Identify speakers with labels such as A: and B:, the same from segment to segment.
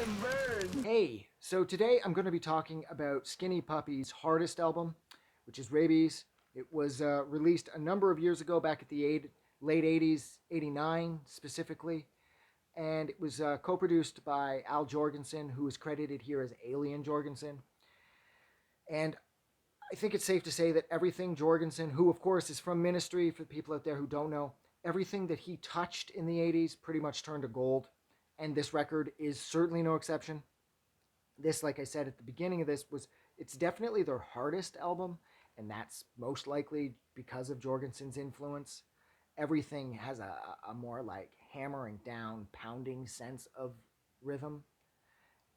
A: and burn!
B: Hey, so today I'm going to be talking about Skinny Puppy's hardest album, which is Rabies. It was released a number of years ago, back at the late 80s, 89 specifically. And it was co-produced by Al Jourgensen, who is credited here as Alien Jourgensen. And I think it's safe to say that everything Jourgensen, who of course is from Ministry, for the people out there who don't know, everything that he touched in the 80s pretty much turned to gold. And this record is certainly no exception. This, like I said at the beginning of this, it's definitely their hardest album, and that's most likely because of Jorgensen's influence. Everything has a more like hammering down, pounding sense of rhythm.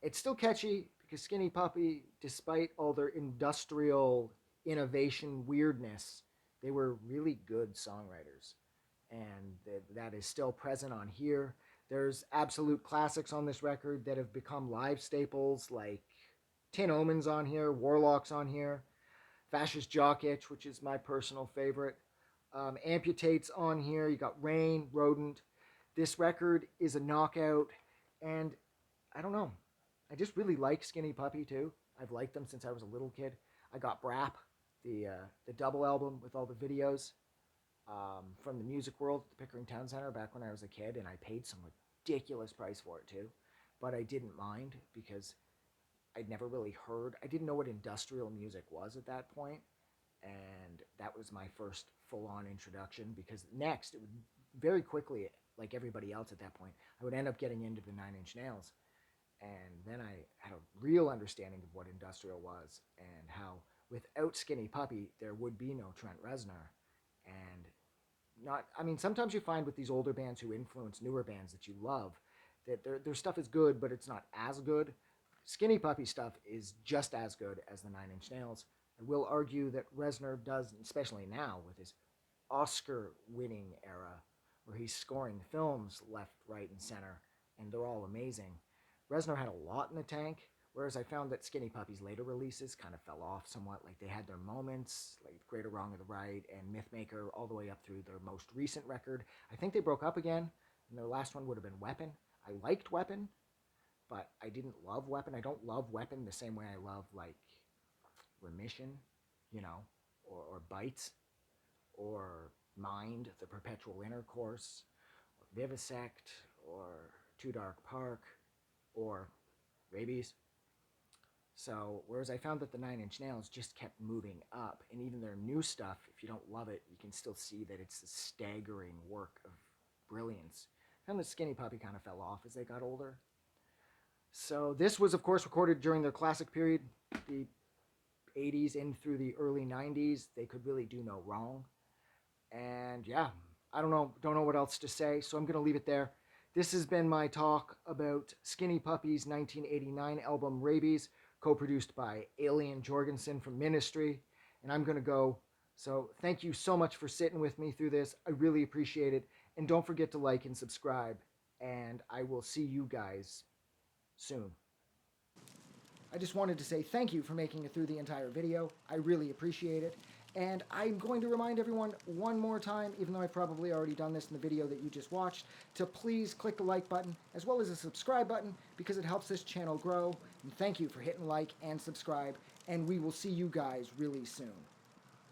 B: It's still catchy because Skinny Puppy, despite all their industrial innovation weirdness, they were really good songwriters. And that is still present on here. There's absolute classics on this record that have become live staples, like Tin Omen's on here, Worlock's on here, Fascist Jock Itch, which is my personal favorite. Amputate's on here. You got Rain, Rodent. This record is a knockout, and I don't know. I just really like Skinny Puppy too. I've liked them since I was a little kid. I got Brap, the double album with all the videos from the Music World at the Pickering Town Center back when I was a kid, and I paid some ridiculous price for it too. But I didn't mind because I'd never really heard. I didn't know what industrial music was at that point, and that was my first full-on introduction. Because next, it would very quickly, like everybody else at that point, I would end up getting into the Nine Inch Nails. And then I had a real understanding of what industrial was and how without Skinny Puppy, there would be no Trent Reznor. And sometimes you find with these older bands who influence newer bands that you love, that their stuff is good, but it's not as good. Skinny Puppy stuff is just as good as the Nine Inch Nails. I will argue that Reznor does, especially now with his Oscar-winning era, where he's scoring films left, right, and center, and they're all amazing. Reznor had a lot in the tank, whereas I found that Skinny Puppy's later releases kind of fell off somewhat. Like, they had their moments, like Great or Wrong or the Right and Mythmaker, all the way up through their most recent record. I think they broke up again, and their last one would have been Weapon. I liked Weapon, but I didn't love Weapon. I don't love Weapon the same way I love, like, Remission, or Bites, or Mind, The Perpetual Intercourse, or Vivisect, or Too Dark Park, or Rabies. So, whereas I found that the Nine Inch Nails just kept moving up, and even their new stuff, if you don't love it, you can still see that it's a staggering work of brilliance. I found that Skinny Puppy kind of fell off as they got older. So this was, of course, recorded during their classic period, the 80s in through the early 90s. They could really do no wrong. And yeah, I don't know what else to say, so I'm going to leave it there. This has been my talk about Skinny Puppy's 1989 album Rabies, co-produced by Alien Jourgensen from Ministry, and I'm going to go. So thank you so much for sitting with me through this. I really appreciate it. And don't forget to like and subscribe, and I will see you guys soon. I just wanted to say thank you for making it through the entire video. I really appreciate it. And I'm going to remind everyone one more time, even though I've probably already done this in the video that you just watched, to please click the like button as well as the subscribe button because it helps this channel grow. And thank you for hitting like and subscribe, and we will see you guys really soon.